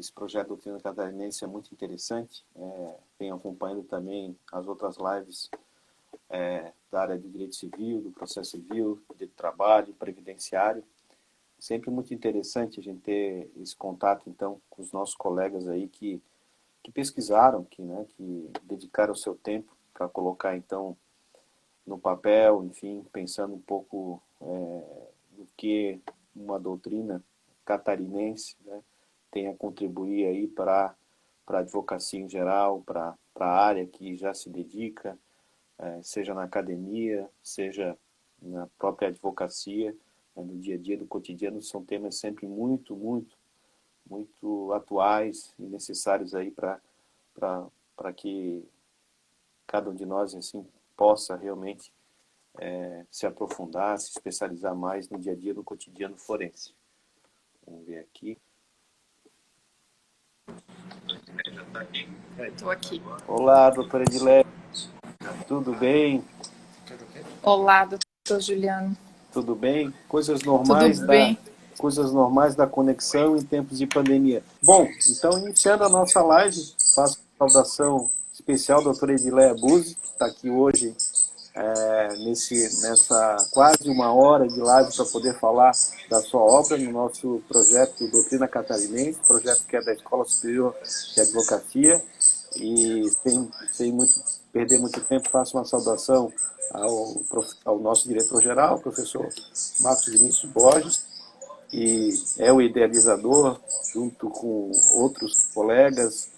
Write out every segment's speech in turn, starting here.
esse projeto Doutrina Catarinense é muito interessante. Venho acompanhando também as outras lives da área de direito civil, do processo civil, direito do trabalho, previdenciário. Sempre muito interessante a gente ter esse contato, então, com os nossos colegas aí que pesquisaram, que dedicaram o seu tempo para colocar, então, no papel, enfim, pensando um pouco do que uma doutrina catarinense, né, tem a contribuir aí para a advocacia em geral, para a área que já se dedica, seja na academia, seja na própria advocacia, no dia a dia, do cotidiano. São temas sempre muito, muito, muito atuais e necessários aí para que cada um de nós assim, possa realmente se aprofundar, se especializar mais no dia a dia, no cotidiano forense. Vamos ver aqui. Estou aqui. Olá, doutora Edileia. Tudo bem? Olá, doutor Juliano. Tudo bem? Coisas normais da conexão em tempos de pandemia. Bom, então, iniciando a nossa live, faço uma saudação especial à doutora Edileia Buzzi, que está aqui hoje nessa quase uma hora de live para poder falar da sua obra no nosso projeto Doutrina Catarinense, projeto que é da Escola Superior de Advocacia. E sem perder muito tempo, faço uma saudação ao nosso diretor-geral, o professor Marcos Vinícius Borges, que é o idealizador, junto com outros colegas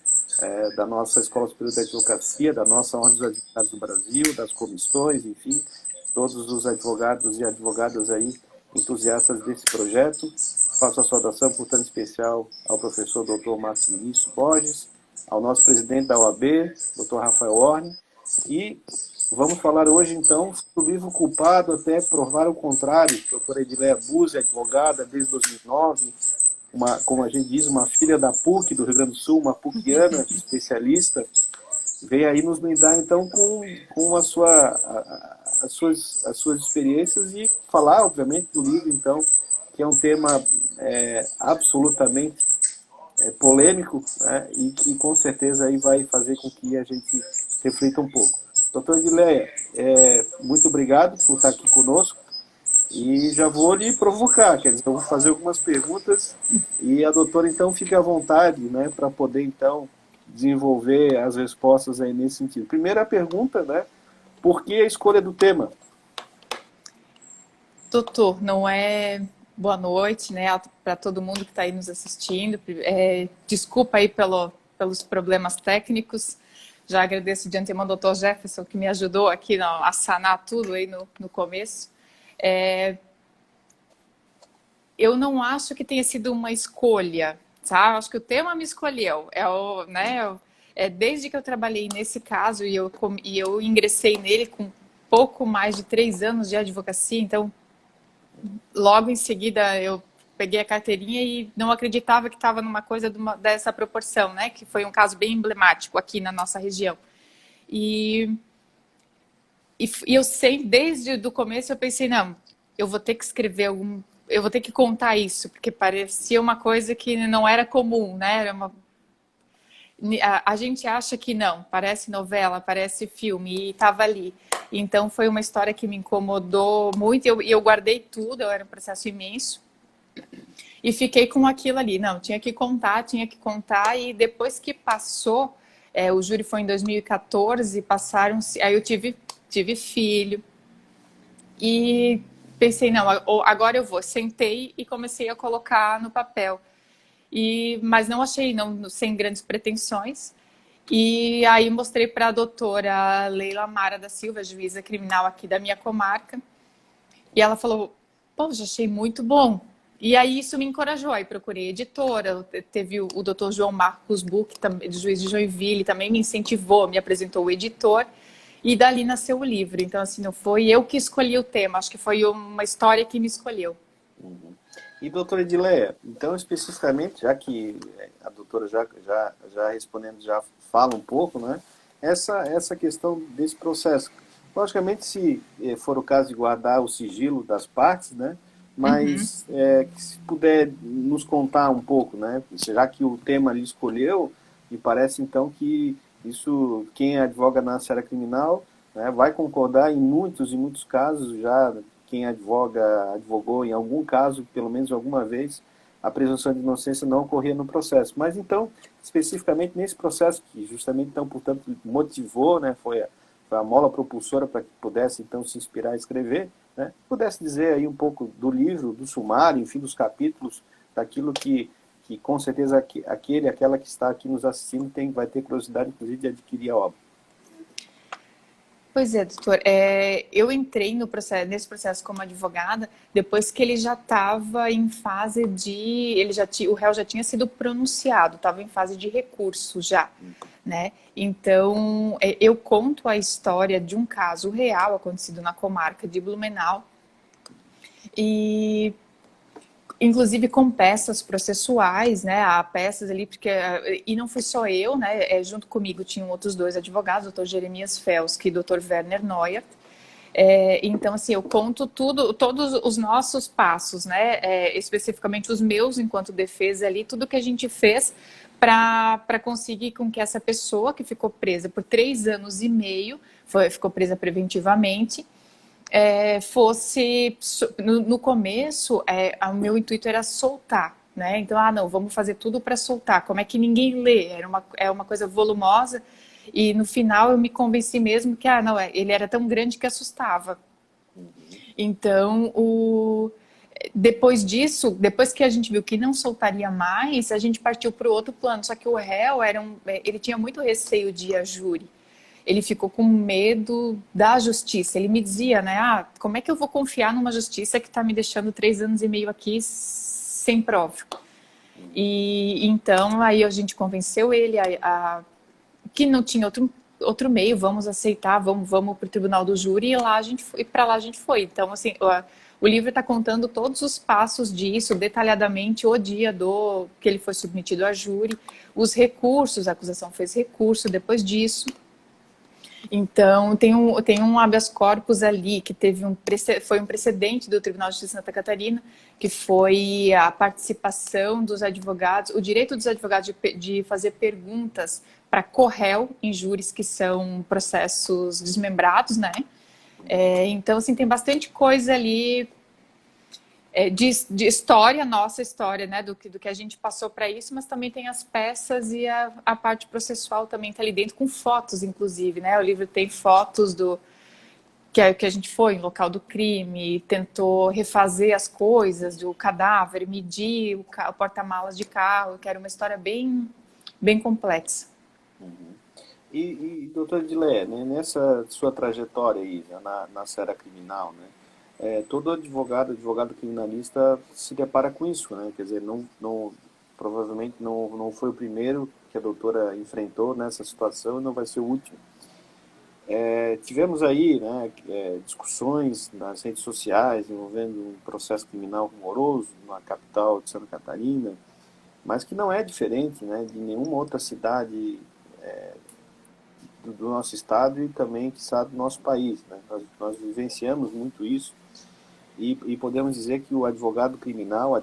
da nossa Escola Superior de Advocacia, da nossa Ordem dos Advogados do Brasil, das comissões, enfim, todos os advogados e advogadas aí entusiastas desse projeto. Faço a saudação, portanto, especial ao professor Dr. Marcos Vinícius Borges, ao nosso presidente da OAB, Dr. Rafael Orne, e vamos falar hoje, então, sobre o livro Culpado até provar o contrário. Doutora Edileia Buzzi, advogada desde 2009, como a gente diz, uma filha da PUC do Rio Grande do Sul, uma PUCiana especialista, veio aí nos brindar, então, com as suas experiências e falar, obviamente, do livro, então, que é um tema absolutamente polêmico, né, e que com certeza aí vai fazer com que a gente reflita um pouco. Doutora Edileia, muito obrigado por estar aqui conosco e já vou lhe provocar, quer dizer, eu vou fazer algumas perguntas e a doutora então fique à vontade, né, para poder então desenvolver as respostas aí nesse sentido. Primeira pergunta, né, por que a escolha do tema? Doutor, não é boa noite, né, para todo mundo que está aí nos assistindo. Desculpa aí pelos problemas técnicos. Já agradeço de antemão ao doutor Jefferson, que me ajudou aqui a sanar tudo aí no começo. Eu não acho que tenha sido uma escolha, tá? Acho que o tema me escolheu. Desde que eu trabalhei nesse caso e eu ingressei nele com pouco mais de 3 anos de advocacia, então logo em seguida eu peguei a carteirinha e não acreditava que estava numa coisa dessa proporção, né? Que foi um caso bem emblemático aqui na nossa região. E eu sempre, desde o começo, eu pensei, não, eu vou ter que escrever eu vou ter que contar isso, porque parecia uma coisa que não era comum, né? A gente acha que não, parece novela, parece filme, e estava ali. Então foi uma história que me incomodou muito, e eu guardei tudo, era um processo imenso, e fiquei com aquilo ali. Não, tinha que contar, e depois que passou, o júri foi em 2014, passaram-se, aí eu tive filho, e pensei, não, agora eu vou. Sentei e comecei a colocar no papel. Mas não achei, sem grandes pretensões. E aí mostrei para a doutora Leila Mara da Silva, juíza criminal aqui da minha comarca. E ela falou, poxa, achei muito bom. E aí isso me encorajou. Aí procurei editora, teve o doutor João Marcos Buch, juiz de Joinville, também me incentivou, me apresentou o editor. E dali nasceu o livro. Então, assim, não foi eu que escolhi o tema, acho que foi uma história que me escolheu. Uhum. E, doutora Edileia, então, especificamente, já que a doutora já respondendo, já fala um pouco, né, essa questão desse processo. Logicamente, se for o caso de guardar o sigilo das partes, né, Uhum. mas se puder nos contar um pouco, né? Já que o tema ele escolheu, me parece então que isso, quem advoga na seara criminal, né, vai concordar em muitos e muitos casos já, quem advogou em algum caso, pelo menos alguma vez, a presunção de inocência não ocorria no processo. Mas então, especificamente nesse processo, que justamente então, portanto, motivou, né, foi a mola propulsora para que pudesse então se inspirar a escrever, né, pudesse dizer aí um pouco do livro, do sumário, enfim, dos capítulos, daquilo que com certeza aquela que está aqui nos assistindo vai ter curiosidade, inclusive, de adquirir a obra. Pois é, doutor. Eu entrei no processo, nesse processo como advogada depois que ele já estava em fase de, o réu já tinha sido pronunciado, estava em fase de recurso já, né? Então, eu conto a história de um caso real acontecido na comarca de Blumenau e inclusive com peças processuais, né? Há peças ali, porque. E não fui só eu, né? Junto comigo tinham outros dois advogados, o doutor Jeremias Felski e o doutor Werner Neuert. Então, assim, eu conto tudo, todos os nossos passos, né? Especificamente os meus enquanto defesa ali, tudo que a gente fez para conseguir com que essa pessoa que ficou presa por 3 anos e meio, ficou presa preventivamente, fosse no começo o meu intuito era soltar, né? Então, não, vamos fazer tudo para soltar. Como é que ninguém lê? É uma coisa volumosa e no final eu me convenci mesmo que não, ele era tão grande que assustava. Então, depois disso, depois que a gente viu que não soltaria mais, a gente partiu para o outro plano. Só que o réu ele tinha muito receio de ir a júri. Ele ficou com medo da justiça. Ele me dizia, né? Como é que eu vou confiar numa justiça que está me deixando 3 anos e meio aqui sem prova? E então aí a gente convenceu ele que não tinha outro meio, vamos aceitar, vamos para o tribunal do júri e para lá a gente foi. Então, assim, o livro está contando todos os passos disso, detalhadamente, o dia que ele foi submetido a júri, os recursos, a acusação fez recurso depois disso. Então, tem um habeas corpus ali que foi um precedente do Tribunal de Justiça de Santa Catarina, que foi a participação dos advogados, o direito dos advogados de fazer perguntas para corréu em júris que são processos desmembrados, né? Então, assim, tem bastante coisa ali de história, nossa história, né, do que a gente passou para isso, mas também tem as peças e a parte processual também está ali dentro, com fotos, inclusive, né? O livro tem fotos que a gente foi em local do crime, tentou refazer as coisas do cadáver, medir o porta-malas de carro, que era uma história bem, bem complexa. Doutor Edilé, né, nessa sua trajetória aí, né, na seara criminal, né, todo advogado criminalista se depara com isso, né? Quer dizer, provavelmente não foi o primeiro que a doutora enfrentou nessa situação e não vai ser o último. Tivemos aí, né, discussões nas redes sociais envolvendo um processo criminal moroso na capital de Santa Catarina, mas que não é diferente, né, de nenhuma outra cidade do nosso estado e também, quiçá, do nosso país, né? Nós vivenciamos muito isso e podemos dizer que o advogada criminal,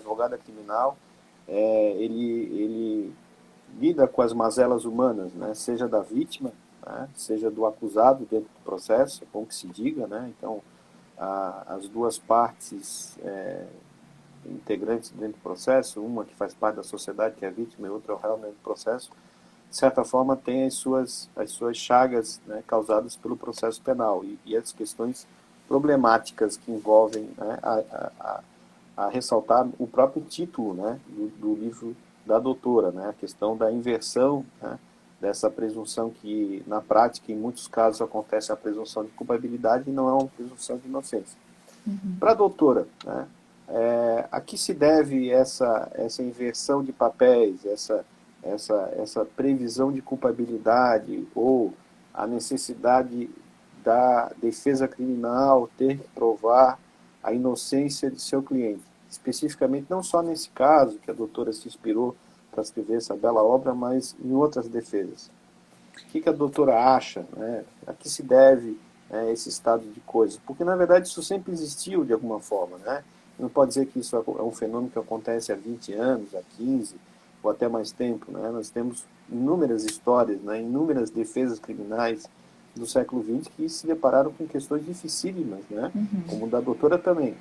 ele lida com as mazelas humanas, né? Seja da vítima, né? Seja do acusado dentro do processo, é bom que se diga, né? Então, as duas partes integrantes dentro do processo, uma que faz parte da sociedade, que é a vítima, e outra é o réu dentro do processo, de certa forma tem as suas chagas, né, causadas pelo processo penal e as questões problemáticas que envolvem, né, a ressaltar o próprio título, né, do livro da doutora, né, a questão da inversão, né, dessa presunção que na prática em muitos casos acontece a presunção de culpabilidade e não é uma presunção de inocência. Para a doutora, né, a que se deve essa inversão de papéis, essa previsão de culpabilidade ou a necessidade da defesa criminal ter que provar a inocência de seu cliente? Especificamente, não só nesse caso que a doutora se inspirou para escrever essa bela obra, mas em outras defesas. O que a doutora acha, né? A que se deve esse estado de coisas? Porque, na verdade, isso sempre existiu de alguma forma, né? não pode dizer que isso é um fenômeno que acontece há 20 anos, há 15, ou até mais tempo, né? Nós temos inúmeras histórias, né? Inúmeras defesas criminais do século XX que se depararam com questões dificílimas, né? Como da doutora também.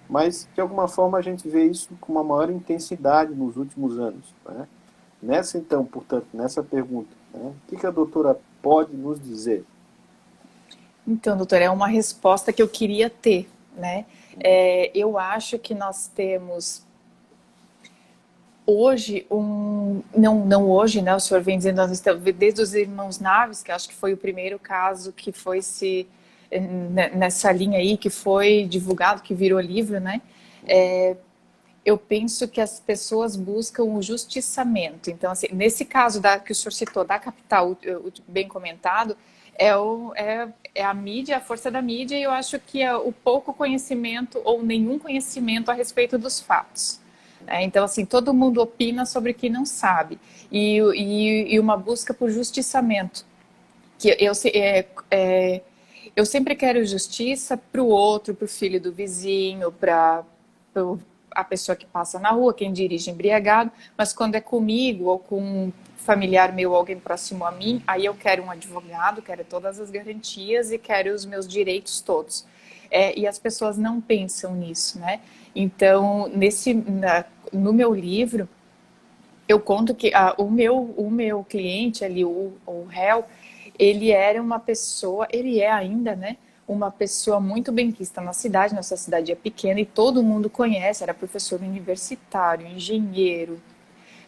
Mas, de alguma forma, a gente vê isso com uma maior intensidade nos últimos anos, né? Nessa, então, portanto, nessa pergunta, né? O que a doutora pode nos dizer? Então, doutora, é uma resposta que eu queria ter, né? Eu acho que nós temos hoje não hoje, né? O senhor vem dizendo desde os irmãos Naves, que acho que foi o primeiro caso que foi nessa linha aí que foi divulgado, que virou livro, né? Eu penso que as pessoas buscam o justiçamento. Então, assim, nesse caso que o senhor citou, da capital, o bem comentado, é a mídia, a força da mídia, e eu acho que é o pouco conhecimento ou nenhum conhecimento a respeito dos fatos. Então, assim, todo mundo opina sobre o que não sabe. E uma busca por justiçamento. Que eu sempre quero justiça para o outro, para o filho do vizinho, para a pessoa que passa na rua, quem dirige embriagado, mas quando é comigo ou com um familiar meu, alguém próximo a mim, aí eu quero um advogado, quero todas as garantias e quero os meus direitos todos. E as pessoas não pensam nisso, né? Então, no meu livro, eu conto que o meu cliente ali, o réu, ele era uma pessoa, ele é ainda, né? Uma pessoa muito benquista na cidade, nossa cidade é pequena e todo mundo conhece, era professor universitário, engenheiro,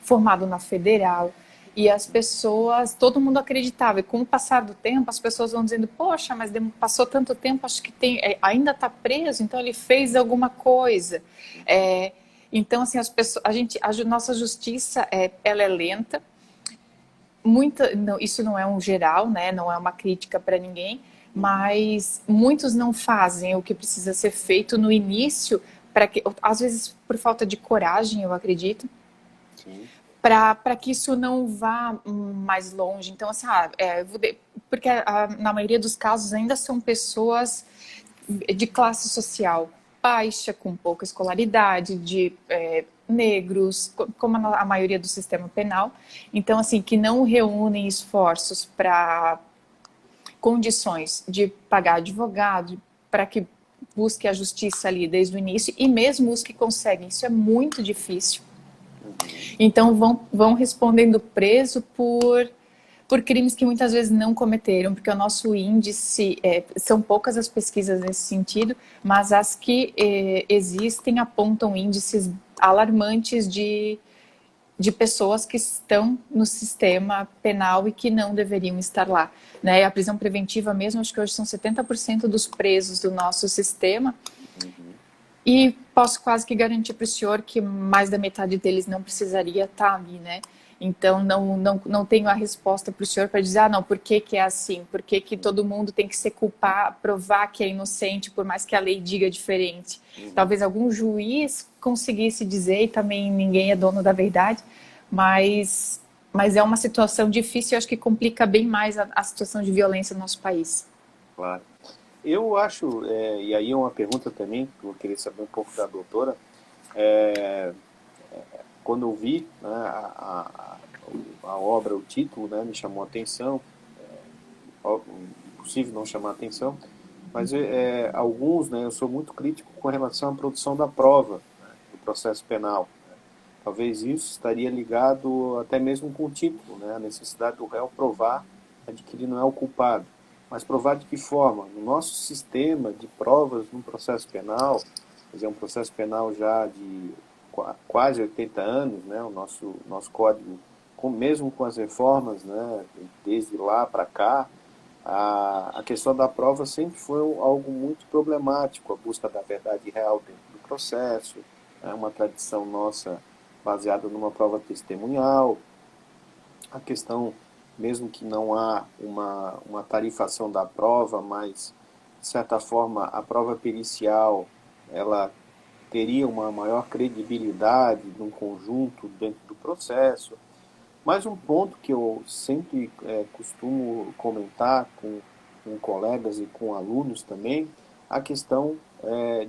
formado na federal. E as pessoas, todo mundo acreditava. E com o passar do tempo, as pessoas vão dizendo: poxa, mas passou tanto tempo, acho que ainda está preso, então ele fez alguma coisa. Então, assim, a nossa justiça ela é lenta. Não, isso não é um geral, né? Não é uma crítica para ninguém, mas muitos não fazem o que precisa ser feito no início, às vezes por falta de coragem, eu acredito, para que isso não vá mais longe. Então, assim, porque na maioria dos casos ainda são pessoas de classe social baixa, com pouca escolaridade, de negros, como a maioria do sistema penal. Então, assim, que não reúnem esforços para condições de pagar advogado, para que busque a justiça ali desde o início, e mesmo os que conseguem, isso é muito difícil. Então vão respondendo preso por crimes que muitas vezes não cometeram, porque o nosso índice, são poucas as pesquisas nesse sentido, mas as que existem apontam índices alarmantes de pessoas que estão no sistema penal e que não deveriam estar lá. Né? A prisão preventiva mesmo, acho que hoje são 70% dos presos do nosso sistema, e posso quase que garantir para o senhor que mais da metade deles não precisaria estar ali, né? Então, não tenho a resposta para o senhor para dizer, não, por que é assim? Por que todo mundo tem que ser culpado, provar que é inocente, por mais que a lei diga diferente? Talvez algum juiz conseguisse dizer, e também ninguém é dono da verdade, mas é uma situação difícil, eu acho que complica bem mais a situação de violência no nosso país. Claro. Eu acho, e aí é uma pergunta também, que eu queria saber um pouco da doutora, quando eu vi, né, a obra, o título, né, me chamou a atenção, impossível não chamar a atenção, mas alguns, né, eu sou muito crítico com relação à produção da prova, né, do processo penal. Talvez isso estaria ligado até mesmo com o título, né, a necessidade do réu provar de que ele não é o culpado. Mas provar de que forma? No nosso sistema de provas no processo penal, quer dizer, um processo penal já de quase 80 anos, né, o nosso código, mesmo com as reformas, né, desde lá para cá, a questão da prova sempre foi algo muito problemático, a busca da verdade real dentro do processo, né, uma tradição nossa baseada numa prova testemunhal, a questão, mesmo que não há uma tarifação da prova, mas, de certa forma, a prova pericial, ela teria uma maior credibilidade num conjunto dentro do processo. Mas um ponto que eu sempre costumo comentar com colegas e com alunos também, a questão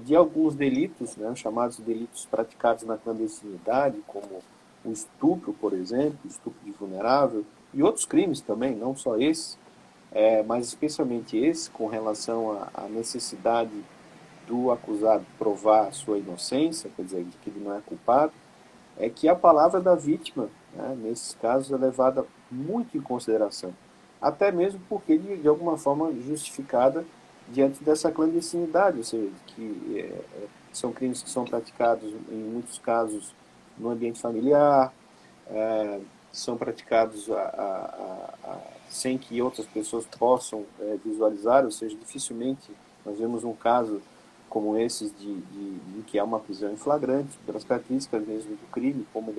de alguns delitos, né, chamados delitos praticados na clandestinidade, como o estupro, por exemplo, estupro de vulnerável, e outros crimes também, não só esse, mas especialmente esse, com relação à necessidade do acusado provar a sua inocência, quer dizer, de que ele não é culpado, é que a palavra da vítima, né, nesses casos, é levada muito em consideração. Até mesmo porque, de alguma forma, justificada diante dessa clandestinidade, ou seja, que são crimes que são praticados, em muitos casos, no ambiente familiar, são praticados sem que outras pessoas possam visualizar, ou seja, dificilmente nós vemos um caso como esses de que há uma prisão em flagrante, pelas características mesmo do crime, como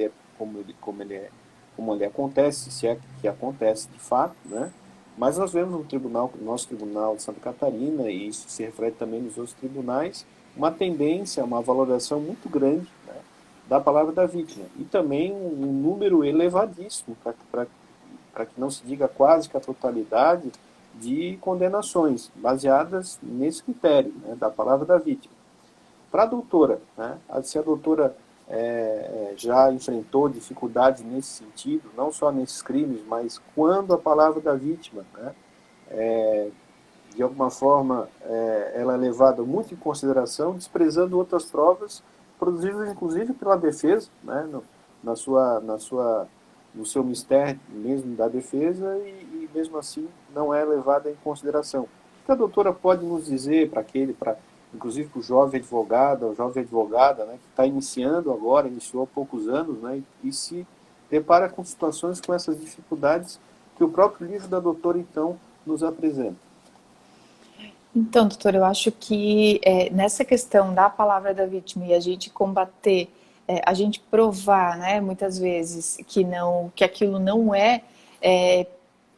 ele acontece, se é que acontece de fato, né? Mas nós vemos no nosso tribunal de Santa Catarina, e isso se reflete também nos outros tribunais, uma tendência, uma valoração muito grande, né, da palavra da vítima. E também um número elevadíssimo, para que não se diga quase que a totalidade, de condenações, baseadas nesse critério, né, da palavra da vítima. Para a doutora, né, se a doutora já enfrentou dificuldades nesse sentido, não só nesses crimes, mas quando a palavra da vítima, né, de alguma forma, ela é levada muito em consideração, desprezando outras provas, produzidas inclusive pela defesa, né, no seu mistério mesmo da defesa, e mesmo assim não é levada em consideração. O que a doutora pode nos dizer inclusive para o jovem advogado, ou jovem advogada, né, que está iniciando agora, iniciou há poucos anos, né, e se depara com situações, com essas dificuldades que o próprio livro da doutora, então, nos apresenta? Então, doutor, eu acho que nessa questão da palavra da vítima e a gente combater, a gente provar, né, muitas vezes que aquilo não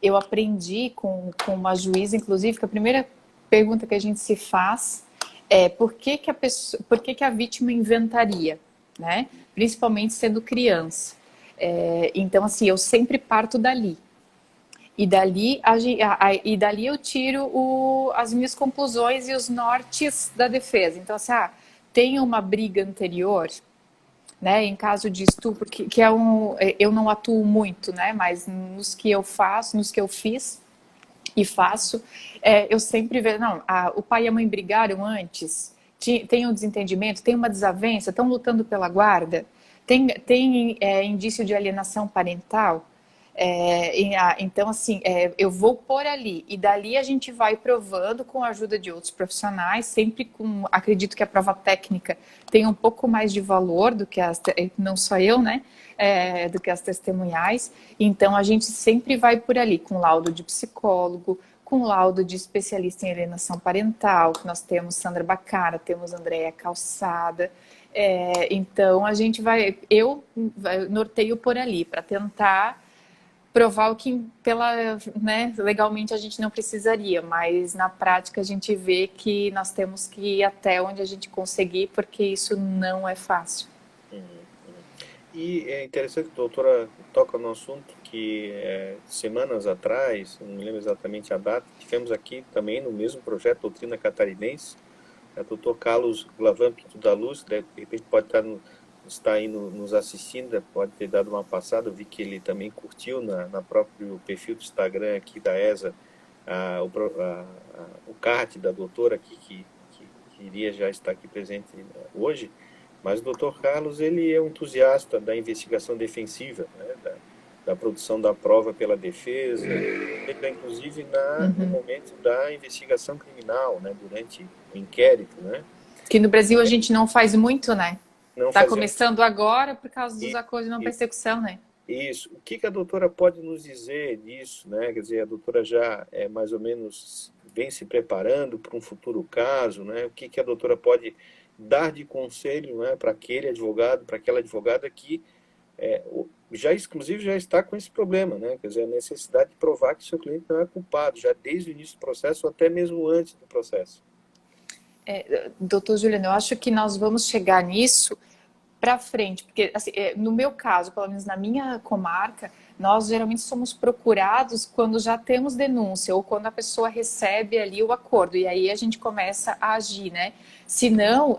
eu aprendi com uma juíza, inclusive, que a primeira pergunta que a gente se faz é por que a vítima inventaria, né? Principalmente sendo criança. Então, assim, eu sempre parto dali. E dali eu tiro as minhas conclusões e os nortes da defesa. Então, assim, tem uma briga anterior, né, em caso de estupro, que eu não atuo muito, né, mas nos que eu faço, nos que eu fiz e faço, eu sempre vejo, não, o pai e a mãe brigaram antes, tem um desentendimento, tem uma desavença, estão lutando pela guarda, tem indício de alienação parental. Então, assim, eu vou por ali, e dali a gente vai provando com a ajuda de outros profissionais, sempre acredito que a prova técnica tem um pouco mais de valor do que não só eu, né, do que as testemunhais. Então a gente sempre vai por ali, com laudo de psicólogo, com laudo de especialista em alienação parental, que nós temos Sandra Bacara, temos Andréa Calçada. Então a gente eu norteio por ali, para tentar provar o que legalmente a gente não precisaria, mas na prática a gente vê que nós temos que ir até onde a gente conseguir, porque isso não é fácil. E é interessante que a doutora toca no assunto que semanas atrás, não me lembro exatamente a data, tivemos aqui também no mesmo projeto Doutrina Catarinense, o doutor Carlos Glavan Pinto da Luz, de repente pode estar aí nos assistindo, pode ter dado uma passada, eu vi que ele também curtiu na próprio perfil do Instagram aqui da ESA o card da doutora aqui, que iria já estar aqui presente hoje. Mas o Dr. Carlos, ele é um entusiasta da investigação defensiva, né, da produção da prova pela defesa, inclusive no momento da investigação criminal, né, durante o inquérito, né. Que no Brasil a gente não faz muito, né? Está começando agora por causa dos acordos de não persecução, né? Isso. O que a doutora pode nos dizer disso, né? Quer dizer, a doutora já mais ou menos vem se preparando para um futuro caso, né? O que a doutora pode dar de conselho, né, para aquele advogado, para aquela advogada que inclusive já está com esse problema, né? Quer dizer, a necessidade de provar que seu cliente não é culpado, já desde o início do processo ou até mesmo antes do processo. Doutor Juliano, eu acho que nós vamos chegar nisso para frente, porque assim, no meu caso, pelo menos na minha comarca, nós geralmente somos procurados quando já temos denúncia ou quando a pessoa recebe ali o acordo, e aí a gente começa a agir, né? Se não,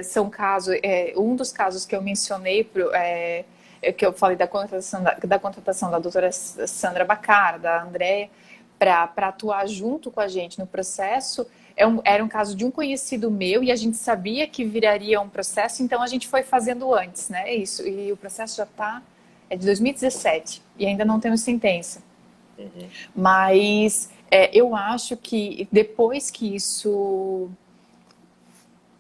são casos, um dos casos que eu mencionei, que eu falei da contratação da doutora Sandra Bacara, da Andréia, para atuar junto com a gente no processo, era um caso de um conhecido meu e a gente sabia que viraria um processo, então a gente foi fazendo antes, né? Isso, e o processo já é de 2017 e ainda não temos sentença. Uhum. Mas eu acho que depois que isso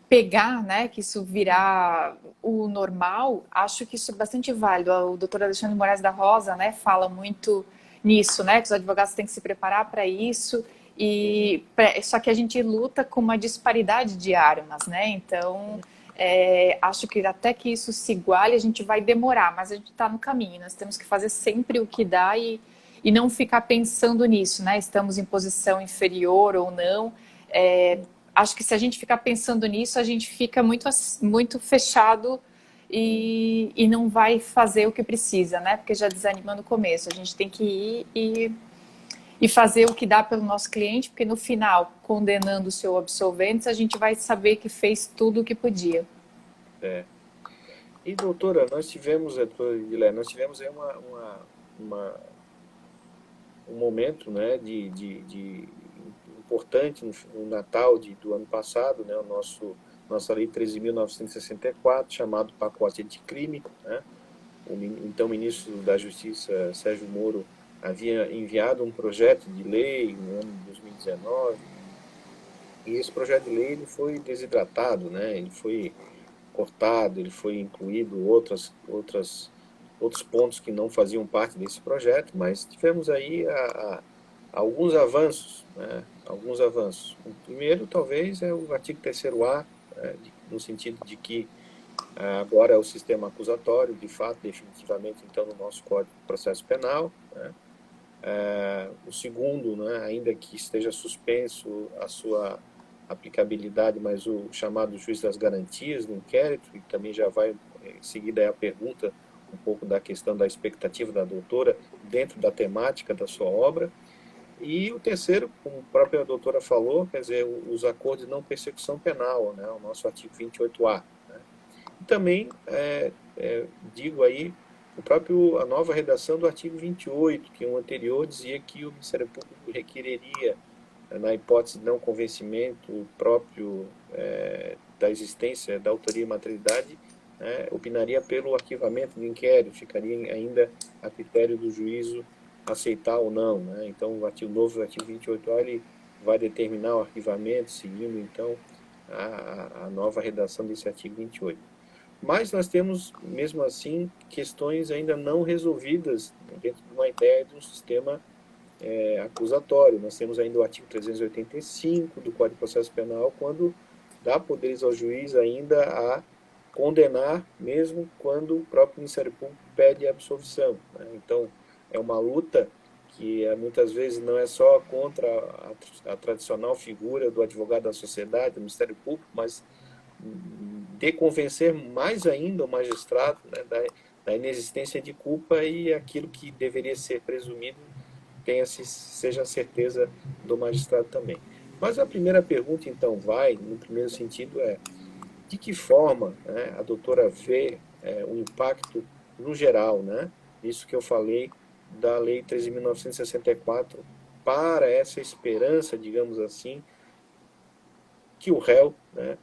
pegar, né, que isso virar o normal, acho que isso é bastante válido. O doutor Alexandre Moraes da Rosa, né, fala muito nisso, né, que os advogados têm que se preparar para isso, só que a gente luta com uma disparidade de armas, né, então acho que até que isso se iguale a gente vai demorar, mas a gente está no caminho, nós temos que fazer sempre o que dá e não ficar pensando nisso, né, estamos em posição inferior ou não. Acho que se a gente ficar pensando nisso, a gente fica muito fechado e não vai fazer o que precisa, né? Porque já desanima no começo. A gente tem que ir e fazer o que dá pelo nosso cliente, porque no final, condenando o seu absolvente, a gente vai saber que fez tudo o que podia. E doutora, doutor Guilherme, nós tivemos aí um momento, né, de importante no Natal do ano passado, né, nossa Lei 13.964, chamado Pacote Anticrime, né? O então ministro da Justiça, Sérgio Moro, havia enviado um projeto de lei no ano de 2019, e esse projeto de lei ele foi desidratado, né? Ele foi cortado, ele foi incluído outros pontos que não faziam parte desse projeto, mas tivemos aí alguns avanços, né? Alguns avanços. O primeiro, talvez, é o artigo 3º-A, né? No sentido de que agora é o sistema acusatório, de fato, definitivamente, então, no nosso Código de Processo Penal, né? O segundo, né, ainda que esteja suspenso a sua aplicabilidade, mas o chamado juiz das garantias no inquérito, e também já vai em seguida a pergunta um pouco da questão da expectativa da doutora dentro da temática da sua obra. E o terceiro, como a própria doutora falou, quer dizer, os acordos de não persecução penal, né, o nosso artigo 28A. Né. E também, digo aí, a nova redação do artigo 28, que o anterior dizia que o Ministério Público requereria, na hipótese de não convencimento próprio da existência da autoria e materialidade, opinaria pelo arquivamento do inquérito, ficaria ainda a critério do juízo aceitar ou não, né? Então, o artigo 28A, ele vai determinar o arquivamento, seguindo, então, a nova redação desse artigo 28. Mas nós temos, mesmo assim, questões ainda não resolvidas dentro de uma ideia de um sistema acusatório. Nós temos ainda o artigo 385 do Código de Processo Penal, quando dá poderes ao juiz ainda a condenar, mesmo quando o próprio Ministério Público pede a absolvição, né? Então, é uma luta que muitas vezes não é só contra a tradicional figura do advogado da sociedade, do Ministério Público, mas de convencer mais ainda o magistrado, né, da inexistência de culpa, e aquilo que deveria ser presumido seja a certeza do magistrado também. Mas a primeira pergunta, então, no primeiro sentido, de que forma, né, a doutora vê o impacto no geral, né, isso que eu falei da Lei 13.964, para essa esperança, digamos assim, que o réu, né,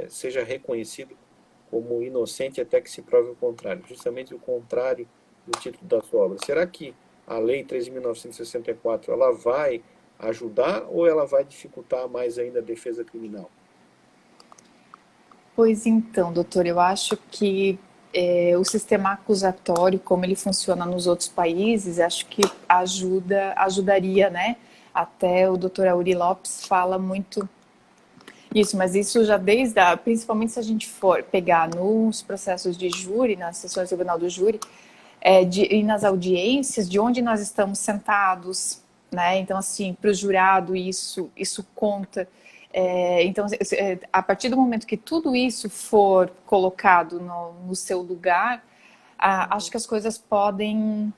seja reconhecido como inocente até que se prove o contrário, justamente o contrário do título da sua obra. Será que a Lei 13.964 ela vai ajudar ou ela vai dificultar mais ainda a defesa criminal? Pois então, doutor, eu acho que o sistema acusatório, como ele funciona nos outros países, acho que ajudaria, né? Até o doutor Auri Lopes fala muito isso, mas isso já principalmente se a gente for pegar nos processos de júri, nas sessões de tribunal do júri, e nas audiências, de onde nós estamos sentados, né? Então, assim, para o jurado isso conta. Então, a partir do momento que tudo isso for colocado no seu lugar, acho que as coisas podem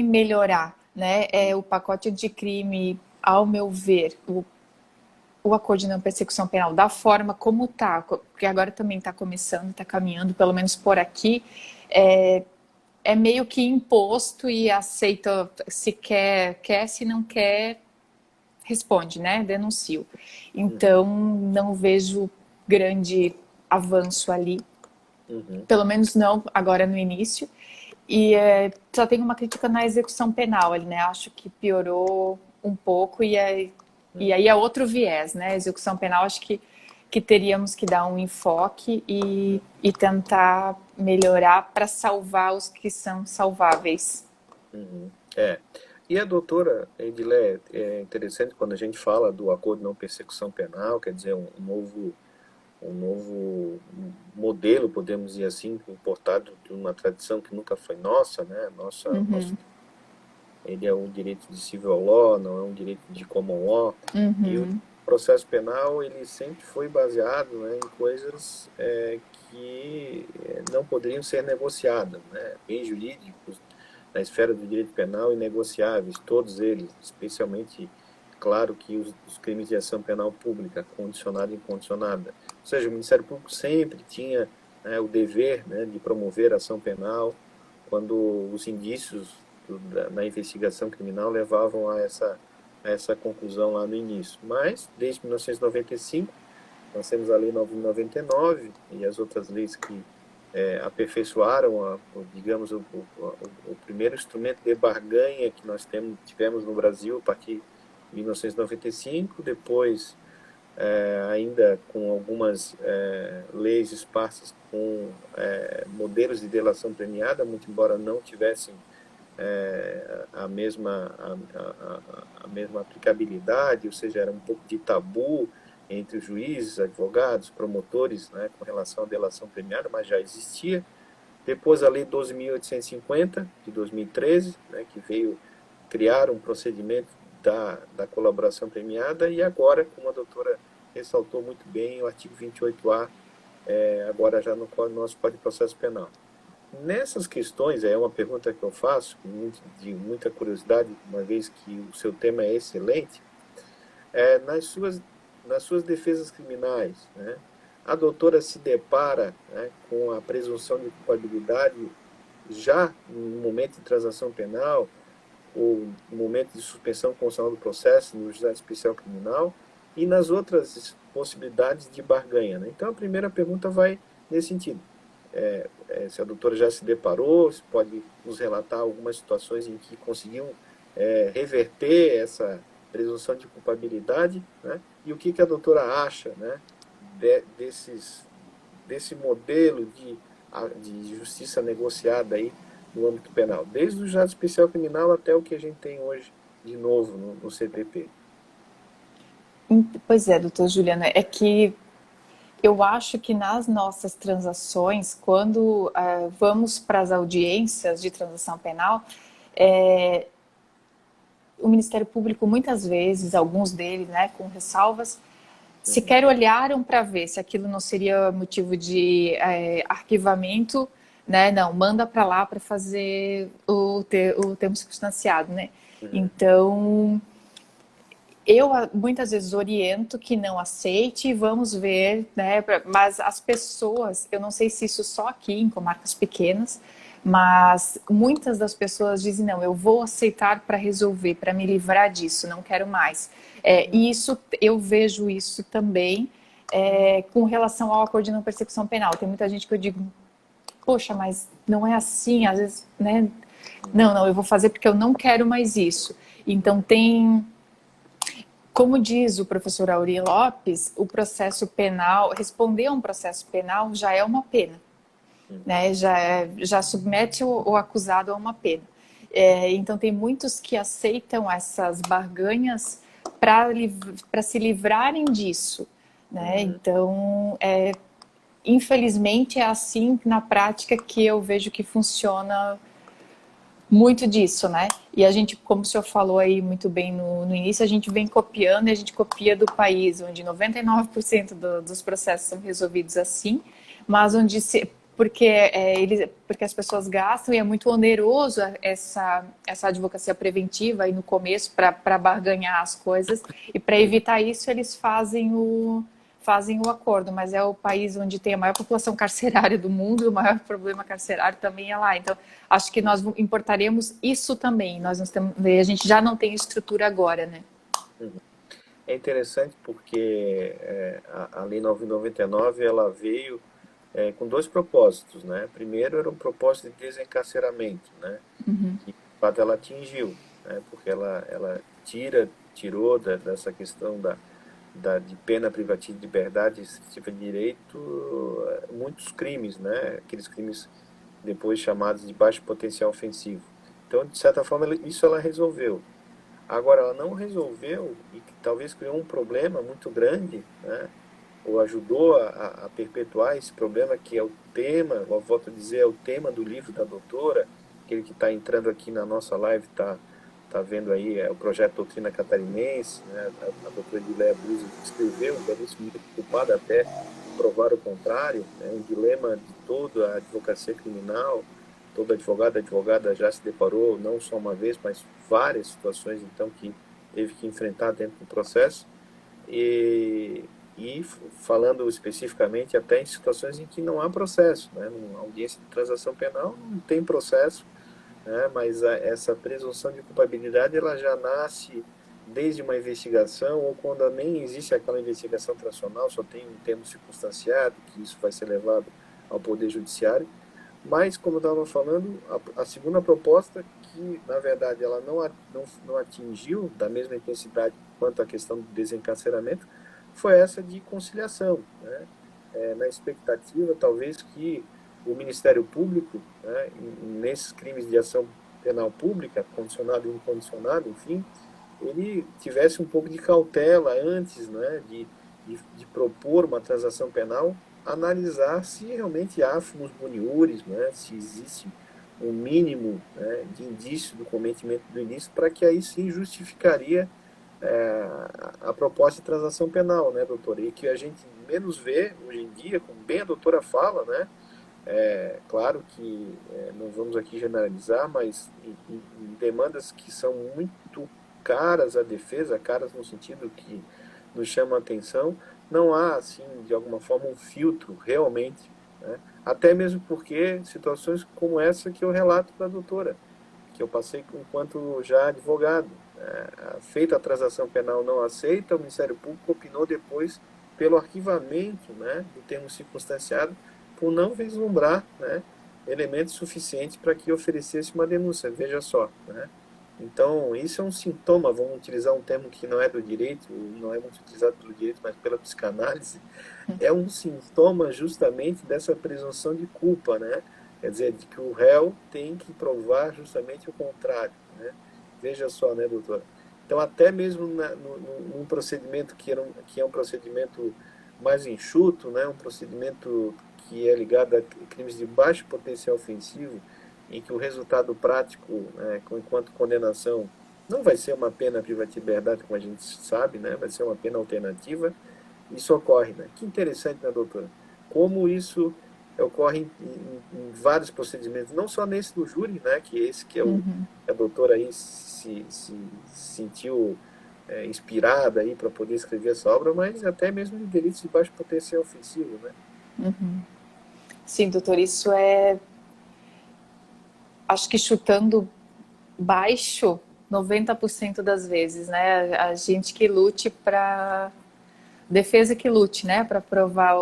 melhorar, né? O pacote anticrime, ao meu ver, o acordo de não persecução penal, da forma como está, porque agora também está começando, está caminhando, pelo menos por aqui, é meio que imposto e aceita, se quer, se não quer, responde, né? Denuncio. Então, não vejo grande avanço ali, pelo menos não agora no início. E só tem uma crítica na execução penal ali, né? Acho que piorou um pouco e aí é outro viés, né? Execução penal, acho que teríamos que dar um enfoque e tentar melhorar para salvar os que são salváveis. E a doutora Edilé, é interessante quando a gente fala do acordo de não persecução penal, quer dizer, um novo modelo, podemos dizer assim, importado de uma tradição que nunca foi nossa, né? Ele é um direito de civil law, não é um direito de common law. E o processo penal, ele sempre foi baseado, né, em coisas que não poderiam ser negociadas, né? Bens jurídicos na esfera do direito penal inegociáveis, todos eles, especialmente, claro que os crimes de ação penal pública, condicionada e incondicionada. Ou seja, o Ministério Público sempre tinha, né, o dever, né, de promover a ação penal quando os indícios na investigação criminal levavam a essa conclusão lá no início. Mas, desde 1995, nós temos a Lei 9.099 e as outras leis que aperfeiçoaram, digamos, o primeiro instrumento de barganha que nós tivemos no Brasil a partir de 1995, depois ainda com algumas leis esparsas com modelos de delação premiada, muito embora não tivessem a mesma aplicabilidade, ou seja, era um pouco de tabu entre os juízes, advogados, promotores, né, com relação à delação premiada, mas já existia. Depois a Lei 12.850, de 2013, né, que veio criar um procedimento da colaboração premiada, e agora, como a doutora ressaltou muito bem, o artigo 28A, agora já no nosso Código de Processo Penal. Nessas questões, é uma pergunta que eu faço, de muita curiosidade, uma vez que o seu tema é excelente, nas suas defesas criminais, né, a doutora se depara, né, com a presunção de culpabilidade já no momento de transação penal, ou no momento de suspensão constitucional do processo, no juizado especial criminal, e nas outras possibilidades de barganha, né? Então, a primeira pergunta vai nesse sentido. Se a doutora já se deparou, se pode nos relatar algumas situações em que conseguiu reverter essa presunção de culpabilidade, né? E o que a doutora acha, né, desse modelo de justiça negociada aí no âmbito penal, desde o juizado especial criminal até o que a gente tem hoje de novo no CPP. Pois é, doutora Juliana, é que eu acho que nas nossas transações, quando vamos para as audiências de transação penal, o Ministério Público, muitas vezes, alguns deles, né, com ressalvas, sequer olharam para ver se aquilo não seria motivo de arquivamento, né? Não, manda para lá para fazer o termo circunstanciado, né? Então, eu muitas vezes oriento que não aceite e vamos ver, né? Mas as pessoas, eu não sei se isso só aqui em comarcas pequenas, mas muitas das pessoas dizem, não, eu vou aceitar para resolver, para me livrar disso, não quero mais. E isso, eu vejo isso também com relação ao acordo de não persecução penal. Tem muita gente que eu digo, poxa, mas não é assim, às vezes, né? Não, eu vou fazer porque eu não quero mais isso. Então tem, como diz o professor Auri Lopes, o processo penal, responder a um processo penal já é uma pena, né? Já submete o acusado a uma pena. Então tem muitos que aceitam essas barganhas para se livrarem disso, né? Então, infelizmente é assim na prática que eu vejo que funciona muito disso, né? E a gente, como o senhor falou aí muito bem no início, a gente vem copiando e a gente copia do país onde 99% dos processos são resolvidos assim, mas onde porque, porque as pessoas gastam e é muito oneroso essa advocacia preventiva aí no começo para barganhar as coisas, e para evitar isso eles fazem o acordo, mas é o país onde tem a maior população carcerária do mundo, o maior problema carcerário também é lá. Então, acho que nós importaremos isso também. Nós não temos, a gente já não tem estrutura agora, né? É interessante porque a Lei 999 ela veio com dois propósitos, né? Primeiro era um propósito de desencarceramento, né? Uhum. E de fato ela atingiu, né? Porque ela tirou dessa questão de pena privativa de liberdade, esse tipo de direito, muitos crimes, né? Aqueles crimes depois chamados de baixo potencial ofensivo. Então, de certa forma, isso ela resolveu. Agora, ela não resolveu e talvez criou um problema muito grande, né? Ou ajudou a perpetuar esse problema que é o tema, eu volto a dizer, é o tema do livro da doutora, aquele que está entrando aqui na nossa live está vendo aí, é o projeto Doutrina Catarinense, né? A doutora Edileia Buzzi escreveu um belíssimo livro, culpada até provar o contrário, é um dilema de toda a advocacia criminal, todo advogada já se deparou, não só uma vez, mas várias situações, então, que teve que enfrentar dentro do processo, e falando especificamente até em situações em que não há processo, né? Numa audiência de transação penal não tem processo, né? Mas essa presunção de culpabilidade ela já nasce desde uma investigação ou quando nem existe aquela investigação tradicional, só tem um termo circunstanciado, que isso vai ser levado ao Poder Judiciário. Mas, como eu estava falando, a segunda proposta, que na verdade ela não atingiu da mesma intensidade quanto a questão do desencarceramento, foi essa de conciliação, né? Na expectativa, talvez, que o Ministério Público, né, nesses crimes de ação penal pública, condicionado e incondicionado, enfim, ele tivesse um pouco de cautela antes, né, de propor uma transação penal, analisar se realmente há fumus boniuris, né, se existe um mínimo, né, de indício do cometimento do ilícito, para que aí sim justificaria a proposta de transação penal, né, doutora? E que a gente menos vê hoje em dia, como bem a doutora fala, né? Claro que não vamos aqui generalizar, mas em demandas que são muito caras à defesa, caras no sentido que nos chama a atenção, não há, assim, de alguma forma, um filtro realmente, né? Até mesmo porque situações como essa que eu relato para a doutora, que eu passei enquanto já advogado. Feita a transação penal não aceita, o Ministério Público opinou depois pelo arquivamento, né, do termo circunstanciado, por não vislumbrar, né, elementos suficientes para que oferecesse uma denúncia, veja só, né? Então, isso é um sintoma, vamos utilizar um termo que não é do direito, não é muito utilizado pelo direito, mas pela psicanálise, é um sintoma justamente dessa presunção de culpa, né? Quer dizer, de que o réu tem que provar justamente o contrário, né? Veja só, né, doutora? Então, até mesmo num procedimento que é um procedimento mais enxuto, né, um procedimento que é ligado a crimes de baixo potencial ofensivo, em que o resultado prático, enquanto condenação, não vai ser uma pena privativa de liberdade, como a gente sabe, né, vai ser uma pena alternativa, isso ocorre, né? Que interessante, né, doutora? Como isso ocorre em vários procedimentos, não só nesse do júri, né, que esse que é a doutora aí se sentiu inspirada aí para poder escrever essa obra, mas até mesmo em delitos de baixo potencial ofensivo, né? Uhum. Sim, doutor, isso acho que chutando baixo 90% das vezes, né? A gente que lute para defesa que lute, né, para provar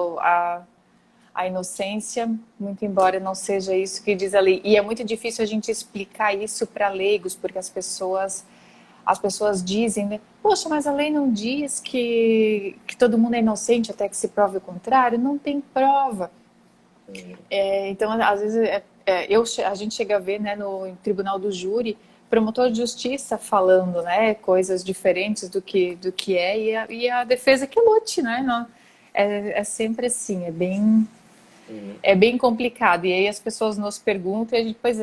a inocência, muito embora não seja isso que diz a lei. E é muito difícil a gente explicar isso para leigos, porque as pessoas dizem, né, poxa, mas a lei não diz que todo mundo é inocente até que se prove o contrário. Não tem prova. Então, às vezes, a gente chega a ver, né, no tribunal do júri, promotor de justiça falando, né, coisas diferentes do que é, e a defesa que lute, né? Não, é sempre assim, é bem complicado. E aí as pessoas nos perguntam e a gente, pois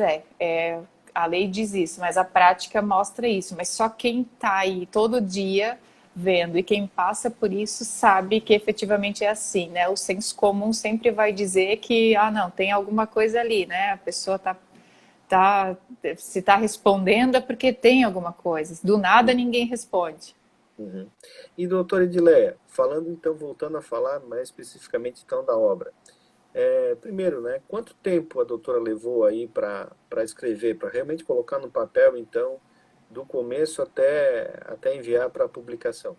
a lei diz isso, mas a prática mostra isso. Mas só quem está aí todo dia vendo e quem passa por isso sabe que efetivamente é assim, né? O senso comum sempre vai dizer que, não, tem alguma coisa ali, né? A pessoa se está respondendo é porque tem alguma coisa. Do nada ninguém responde. Uhum. E doutora Edileia, falando então, voltando a falar mais especificamente então da obra. Primeiro, né, quanto tempo a doutora levou aí para escrever, para realmente colocar no papel, então, do começo até enviar para a publicação?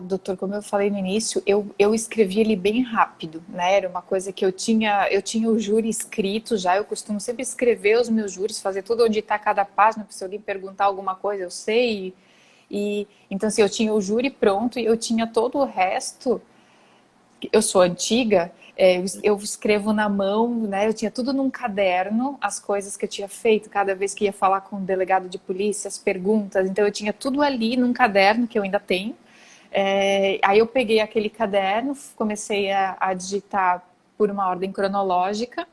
Doutor, como eu falei no início, eu escrevi ele bem rápido, né? Era uma coisa que eu tinha o júri escrito já, eu costumo sempre escrever os meus júris, fazer tudo onde está cada página, se alguém perguntar alguma coisa, eu sei. Então, assim, eu tinha o júri pronto e eu tinha todo o resto. Eu sou antiga, eu escrevo na mão, né? Eu tinha tudo num caderno, as coisas que eu tinha feito, cada vez que ia falar com o delegado de polícia, as perguntas. Então, eu tinha tudo ali num caderno que eu ainda tenho. Aí eu peguei aquele caderno, comecei a digitar por uma ordem cronológica.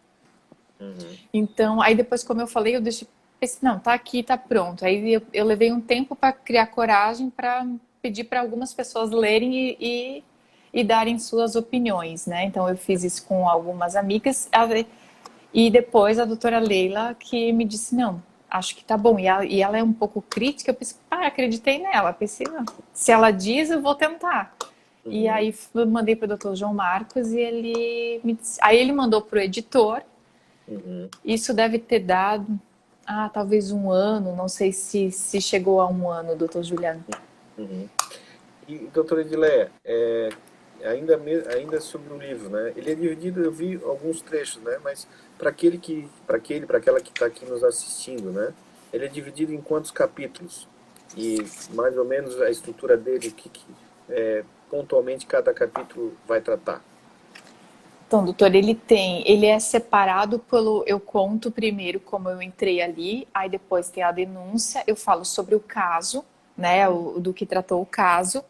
Uhum. Então, aí depois, como eu falei, eu pensei, não, tá aqui, tá pronto. Aí eu levei um tempo para criar coragem para pedir para algumas pessoas lerem e darem suas opiniões, né? Então eu fiz isso com algumas amigas e depois a doutora Leila que me disse, não, acho que tá bom. E ela é um pouco crítica, eu pensei, acreditei nela. Pensei, não, se ela diz, eu vou tentar. E Uhum. aí mandei para o doutor João Marcos e aí ele mandou para o editor. Uhum. Isso deve ter dado, talvez um ano, não sei se chegou a um ano, doutor Juliano. Uhum. E, doutora Edileia, ainda sobre o livro, né? Ele é dividido, eu vi alguns trechos, né? Mas para aquela que está aqui nos assistindo, né? Ele é dividido em quantos capítulos? E mais ou menos a estrutura dele, pontualmente cada capítulo vai tratar. Então, doutor, ele é separado eu conto primeiro como eu entrei ali, aí depois tem a denúncia, eu falo sobre o caso, né, do que tratou o caso,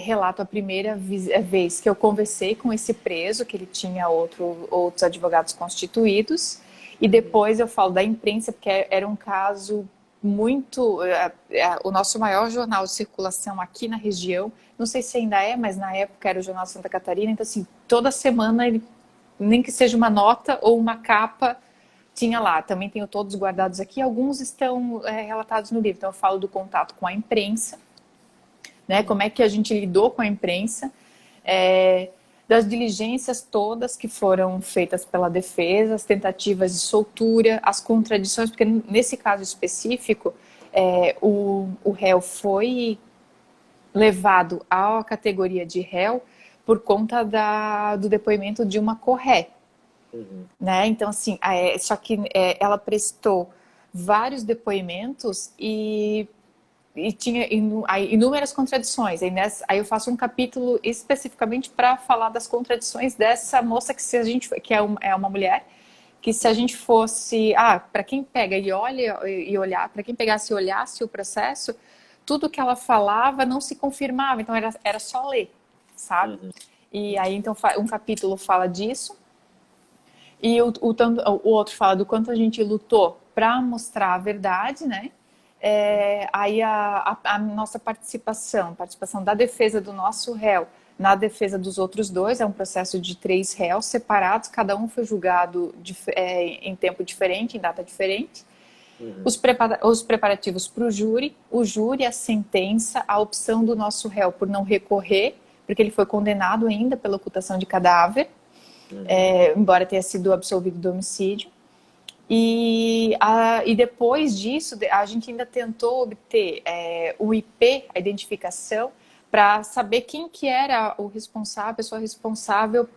relato a primeira vez que eu conversei com esse preso, que ele tinha outros advogados constituídos, e depois eu falo da imprensa, porque era um caso muito... o nosso maior jornal de circulação aqui na região, não sei se ainda é, mas na época era o Jornal Santa Catarina, então assim, toda semana, nem que seja uma nota ou uma capa, tinha lá. Também tenho todos guardados aqui, alguns estão relatados no livro, então eu falo do contato com a imprensa, né? Como é que a gente lidou com a imprensa, das diligências todas que foram feitas pela defesa, as tentativas de soltura, as contradições, porque nesse caso específico, o réu foi levado à categoria de réu por conta do depoimento de uma corré. Uhum. Né? Então, assim, só que ela prestou vários depoimentos e tinha inúmeras contradições. Aí eu faço um capítulo especificamente para falar das contradições dessa moça que é uma mulher, que se a gente fosse, para quem pega e olha e olhar, para quem pegasse e olhasse o processo, tudo que ela falava não se confirmava, então era só ler, sabe? Uhum. E aí então um capítulo fala disso e o outro fala do quanto a gente lutou para mostrar a verdade, né? Aí a nossa participação da defesa do nosso réu na defesa dos outros dois, é um processo de 3 réus separados, cada um foi julgado em tempo diferente, em data diferente. Uhum. Os preparativos para o júri, a sentença, a opção do nosso réu por não recorrer, porque ele foi condenado ainda pela ocultação de cadáver, embora tenha sido absolvido do homicídio. E depois disso, a gente ainda tentou obter o IP, a identificação, para saber quem que era a pessoa responsável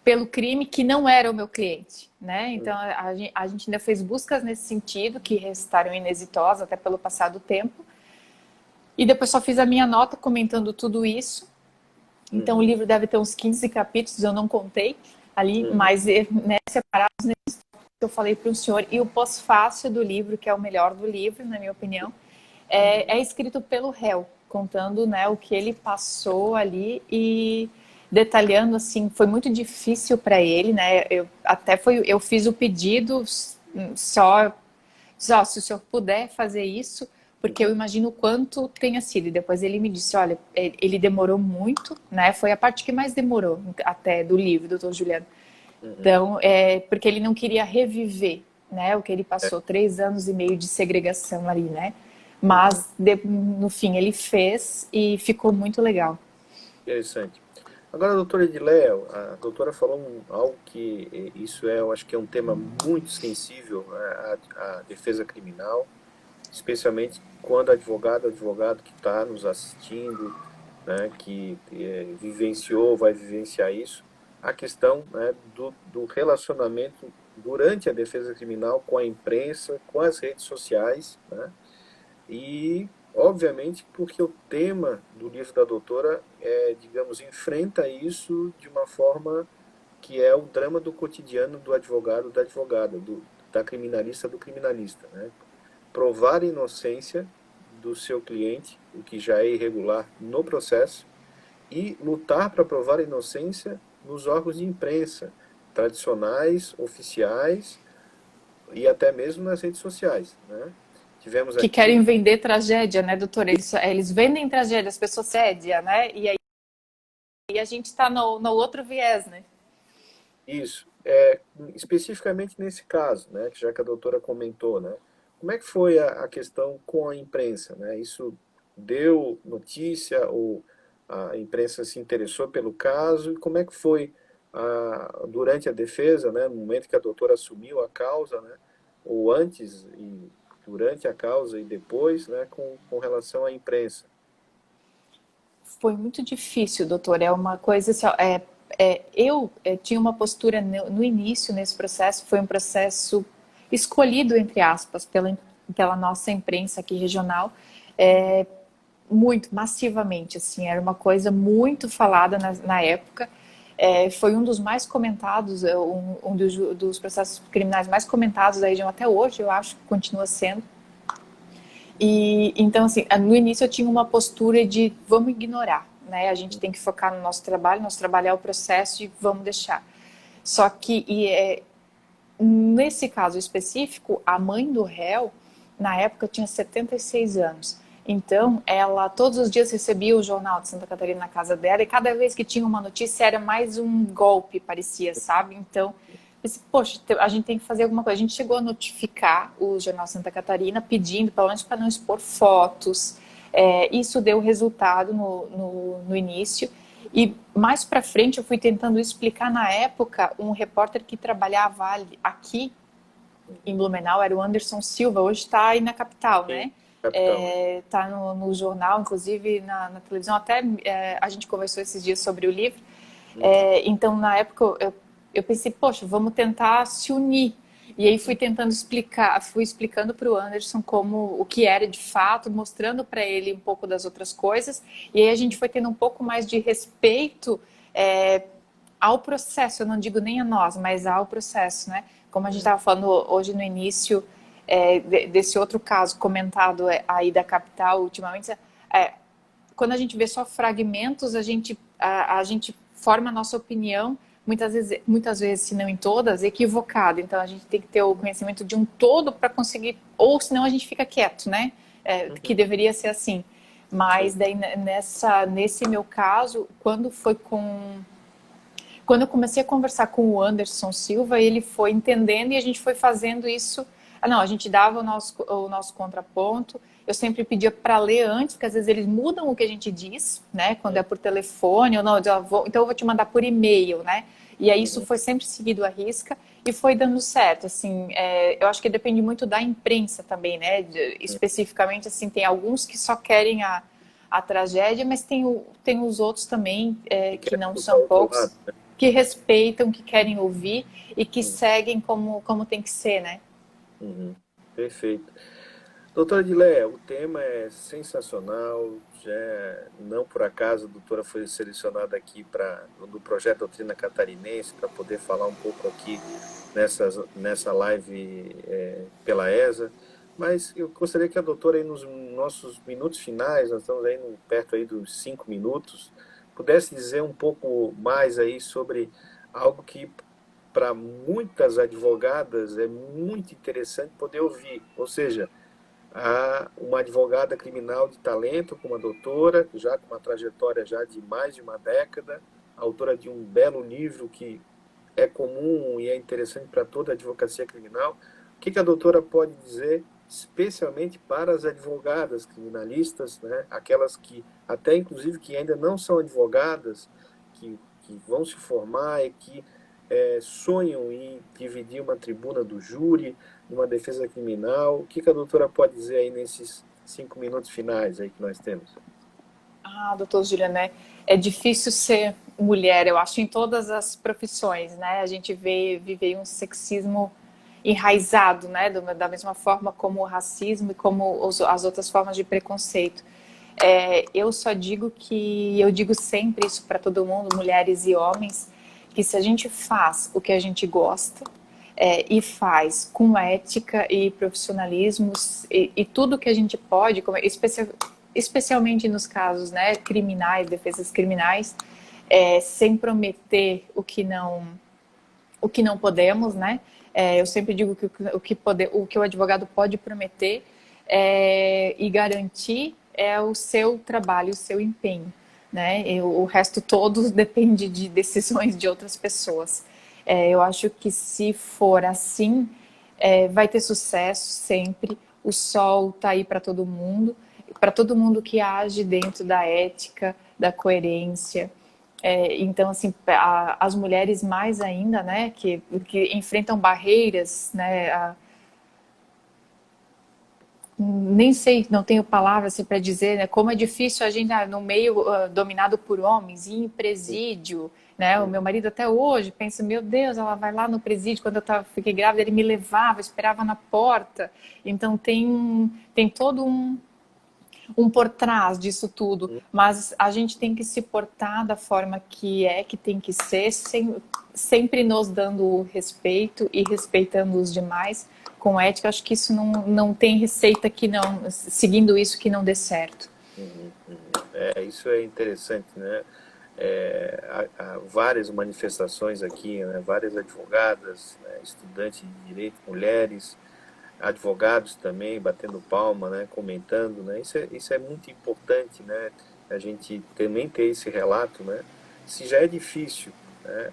pelo crime que não era o meu cliente, né? Então, a gente ainda fez buscas nesse sentido, que restaram inexitosas, até pelo passar do tempo. E depois só fiz a minha nota comentando tudo isso. Então, o livro deve ter uns 15 capítulos, eu não contei ali, mas separados nesse que eu falei para o senhor. E o pós-fácil do livro, que é o melhor do livro, na minha opinião, é escrito pelo réu, contando, né, o que ele passou ali detalhando assim, foi muito difícil para ele, né? Eu fiz o pedido só se o senhor puder fazer isso, porque eu imagino o quanto tenha sido. E depois ele me disse, olha, ele demorou muito, né? Foi a parte que mais demorou até do livro, doutor Juliano. Então, porque ele não queria reviver, né? O que ele passou 3 anos e meio de segregação ali, né? Mas no fim ele fez e ficou muito legal. Interessante. Agora, doutora Edileia, a doutora falou algo que isso eu acho que é um tema muito sensível, a defesa criminal, especialmente quando advogado que está nos assistindo, né, que vivenciou, vai vivenciar isso, a questão, né, do relacionamento durante a defesa criminal com a imprensa, com as redes sociais, né, e, obviamente, porque o tema do livro da doutora digamos, enfrenta isso de uma forma que é o drama do cotidiano do advogado, da advogada, da criminalista, do criminalista, né? Provar a inocência do seu cliente, o que já é irregular no processo, e lutar para provar a inocência nos órgãos de imprensa, tradicionais, oficiais e até mesmo nas redes sociais, né? Tivemos Que aqui querem vender tragédia, né, doutora? Eles vendem tragédia, as pessoas cedem, né? E aí a gente está no outro viés, né? isso, especificamente nesse caso, né, já que a doutora comentou, né? Como é que foi a questão com a imprensa, né? Isso deu notícia ou a imprensa se interessou pelo caso? E como é que foi durante a defesa, né, no momento que a doutora assumiu a causa, né, ou antes e durante a causa e depois, né, com relação à imprensa? Foi muito difícil, doutor. É uma coisa assim, eu tinha uma postura no início nesse processo, foi um processo escolhido, entre aspas, pela nossa imprensa aqui regional, muito massivamente, assim, era uma coisa muito falada na época. Foi um dos mais comentados, um dos processos criminais mais comentados da região até hoje, eu acho que continua sendo. E então, assim, no início eu tinha uma postura de vamos ignorar, né? A gente tem que focar no nosso trabalho é o processo e vamos deixar. Só que nesse caso específico, a mãe do réu, na época, tinha 76 anos. Então, ela todos os dias recebia o jornal de Santa Catarina na casa dela e cada vez que tinha uma notícia era mais um golpe, parecia, sabe? Então, pensei, poxa, a gente tem que fazer alguma coisa. A gente chegou a notificar o Jornal Santa Catarina pedindo, pelo menos para não expor fotos. Isso deu resultado no início. E mais para frente eu fui tentando explicar na época um repórter que trabalhava aqui em Blumenau, era o Anderson Silva, hoje está aí na capital, né? Está no jornal, inclusive na televisão, até a gente conversou esses dias sobre o livro. Então, na época, eu pensei, poxa, vamos tentar se unir. E aí fui tentando explicar, fui explicando para o Anderson o que era de fato, mostrando para ele um pouco das outras coisas. E aí a gente foi tendo um pouco mais de respeito ao processo. Eu não digo nem a nós, mas ao processo, né? Como a gente estava falando hoje no início desse outro caso comentado aí da capital ultimamente, quando a gente vê só fragmentos, a gente forma a nossa opinião, muitas vezes, se não em todas, equivocada. Então a gente tem que ter o conhecimento de um todo para conseguir, ou senão a gente fica quieto, né? Que deveria ser assim. Mas daí nesse meu caso, quando eu comecei a conversar com o Anderson Silva, ele foi entendendo e a gente foi fazendo isso. Não, a gente dava o nosso contraponto. Eu sempre pedia para ler antes, porque às vezes eles mudam o que a gente diz, né? Quando é por telefone, ou não, então eu vou te mandar por e-mail, né? E aí isso foi sempre seguido à risca e foi dando certo, assim. Eu acho que depende muito da imprensa também, né? Especificamente, assim, tem alguns que só querem a tragédia, mas tem os outros também, que não são poucos, que respeitam, que querem ouvir e que seguem como tem que ser, né? Perfeito. Doutora Edileia, o tema é sensacional, não por acaso a doutora foi selecionada aqui do projeto Doutrina Catarinense para poder falar um pouco aqui nessa live pela ESA, mas eu gostaria que a doutora aí nos nossos minutos finais, nós estamos aí perto aí dos 5 minutos, pudesse dizer um pouco mais aí sobre algo que para muitas advogadas é muito interessante poder ouvir, ou seja, uma advogada criminal de talento, como a doutora, já com uma trajetória já de mais de uma década, autora de um belo livro que é comum e é interessante para toda a advocacia criminal. O que a doutora pode dizer, especialmente para as advogadas criminalistas, né? Aquelas que, até inclusive, que ainda não são advogadas, que vão se formar e que sonham em dividir uma tribuna do júri, numa defesa criminal. O que a doutora pode dizer aí nesses 5 minutos finais aí que nós temos? Doutor Juliano, é difícil ser mulher, eu acho, em todas as profissões, né? A gente vive um sexismo enraizado, né? Da mesma forma como o racismo e como as outras formas de preconceito. Eu só digo eu digo sempre isso para todo mundo, mulheres e homens, que se a gente faz o que a gente gosta, e faz com ética e profissionalismo e tudo que a gente pode, especialmente nos casos, né, criminais, defesas criminais, sem prometer o que não podemos, né? Eu sempre digo que o que o advogado pode prometer e garantir é o seu trabalho, o seu empenho, né? O resto todo depende de decisões de outras pessoas. Eu acho que se for assim, vai ter sucesso sempre. O sol está aí para todo mundo que age dentro da ética, da coerência. Então, assim, as mulheres mais ainda, né, que enfrentam barreiras, né, nem sei, não tenho palavras assim, para dizer, né, como é difícil a gente no meio dominado por homens, ir em presídio, né? O meu marido até hoje pensa, meu Deus, ela vai lá no presídio, quando fiquei grávida, ele me levava, esperava na porta. Então tem todo um por trás disso tudo, mas a gente tem que se portar da forma que tem que ser, sempre nos dando o respeito e respeitando os demais com ética. Acho que isso não tem receita seguindo isso que não dê certo. Isso é interessante, né? Há várias manifestações aqui, né? Várias advogadas, né? Estudantes de direito, mulheres, advogados também batendo palma, né, comentando, né, isso é muito importante, né, a gente também ter esse relato, né, se já é difícil, né,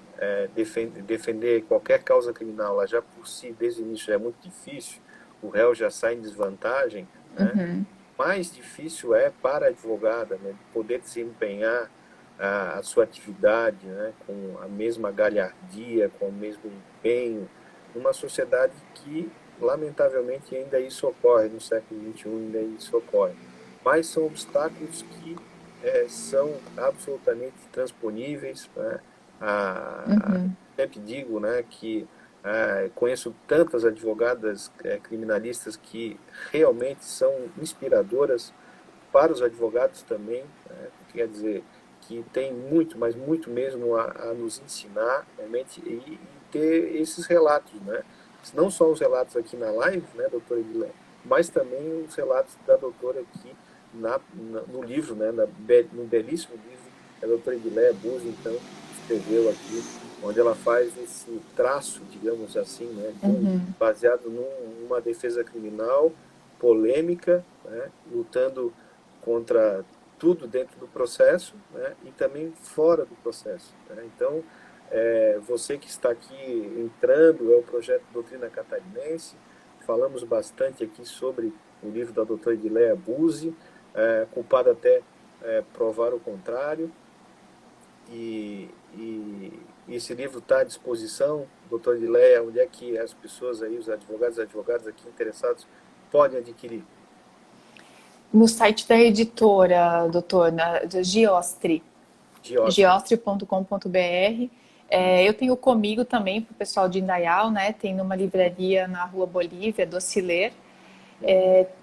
defender qualquer causa criminal, lá já por si, desde o início já é muito difícil, o réu já sai em desvantagem, né, mais difícil é para a advogada, né, poder desempenhar a sua atividade, né, com a mesma galhardia, com o mesmo empenho, numa sociedade que lamentavelmente ainda isso ocorre, no século XXI ainda isso ocorre. Mas são obstáculos que são absolutamente transponíveis, né? Sempre digo, né, que conheço tantas advogadas criminalistas que realmente são inspiradoras para os advogados também, né? Quer dizer, que tem muito, mas muito mesmo a nos ensinar realmente e ter esses relatos, né? Não só os relatos aqui na live, né, doutora Edilé, mas também os relatos da doutora aqui no livro, né, no belíssimo livro que a doutora Edilé Buzzi, então, escreveu aqui, onde ela faz esse traço, digamos assim, né, baseado numa defesa criminal polêmica, né, lutando contra tudo dentro do processo, né, e também fora do processo, né? Então, você que está aqui entrando, é o projeto Doutrina Catarinense. Falamos bastante aqui sobre o livro da doutora Edileia Buzzi, culpado até provar o contrário. E esse livro está à disposição, doutora Edileia, onde é que as pessoas aí, os advogados e advogadas aqui interessados, podem adquirir? No site da editora, doutor, da Giostre, giostre.com.br. Eu tenho comigo também para o pessoal de Indaial, né? Tem numa livraria na Rua Bolívia, Dociler.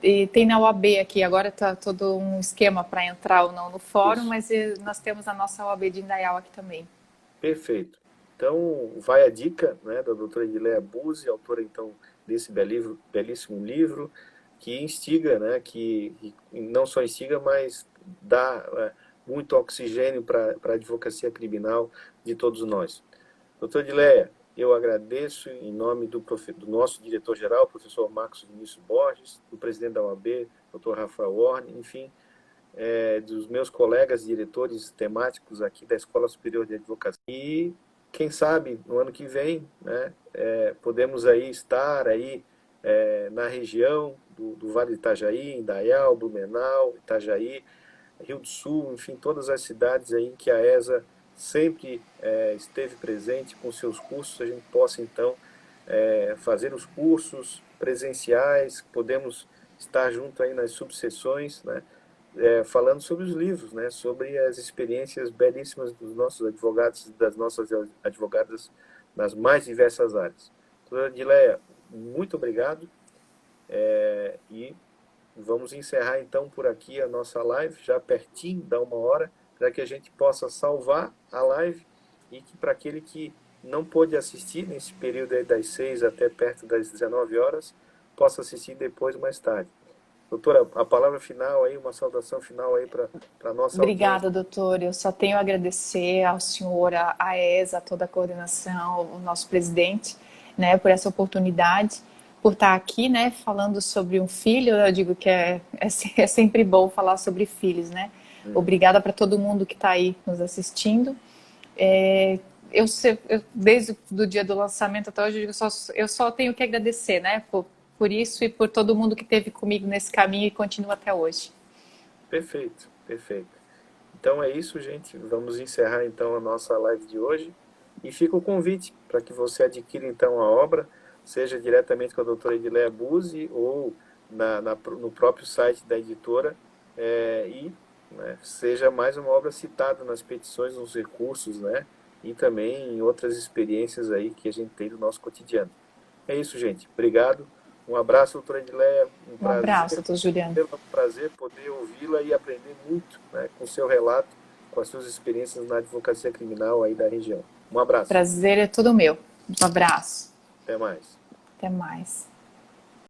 E tem na OAB aqui. Agora está todo um esquema para entrar ou não no fórum, mas nós temos a nossa OAB de Indaial aqui também. Perfeito. Então, vai a dica, né, da doutora Edileia Buzzi, autora então desse belíssimo livro, que instiga, né, que não só instiga, mas dá muito oxigênio para a advocacia criminal de todos nós. Doutor Edileia, eu agradeço em nome do nosso diretor-geral, professor Marcos Vinícius Borges, do presidente da OAB, doutor Rafael Warne, enfim, dos meus colegas diretores temáticos aqui da Escola Superior de Advocacia. E, quem sabe, no ano que vem, né, podemos aí estar aí, na região do Vale do Itajaí, Indaial, Blumenau, Itajaí, Rio do Sul, enfim, todas as cidades aí em que a ESA sempre esteve presente com seus cursos, a gente possa, então, fazer os cursos presenciais, podemos estar junto aí nas subseções, né, falando sobre os livros, né, sobre as experiências belíssimas dos nossos advogados e das nossas advogadas nas mais diversas áreas. Doutora Edileia, muito obrigado, e vamos encerrar então por aqui a nossa live, já pertinho da 1 hora, para que a gente possa salvar a live e que para aquele que não pôde assistir nesse período aí das 6 até perto das 19 horas, possa assistir depois, mais tarde. Doutora, a palavra final aí, uma saudação final aí para a nossa Obrigada, audiência. doutor. Eu só tenho a agradecer ao senhor, à ESA, a toda a coordenação, o nosso presidente, né, por essa oportunidade, por estar aqui, né, falando sobre um filho. Eu digo que é sempre bom falar sobre filhos, né? Obrigada para todo mundo que está aí nos assistindo. Eu, desde o dia do lançamento até hoje, eu só tenho que agradecer, né, por isso e por todo mundo que esteve comigo nesse caminho e continua até hoje. Perfeito, perfeito. Então é isso, gente. Vamos encerrar então a nossa live de hoje. E fica o convite para que você adquira então a obra, seja diretamente com a doutora Edileia Buzzi ou no próprio site da editora, né, seja mais uma obra citada nas petições, nos recursos, né, e também em outras experiências aí que a gente tem do nosso cotidiano. É isso, gente. Obrigado. Um abraço, doutora Edileia. Um abraço, doutor Juliano. É um prazer poder ouvi-la e aprender muito, né, com o seu relato, com as suas experiências na advocacia criminal aí da região. Um abraço. Prazer é todo meu. Um abraço. Até mais. Até mais.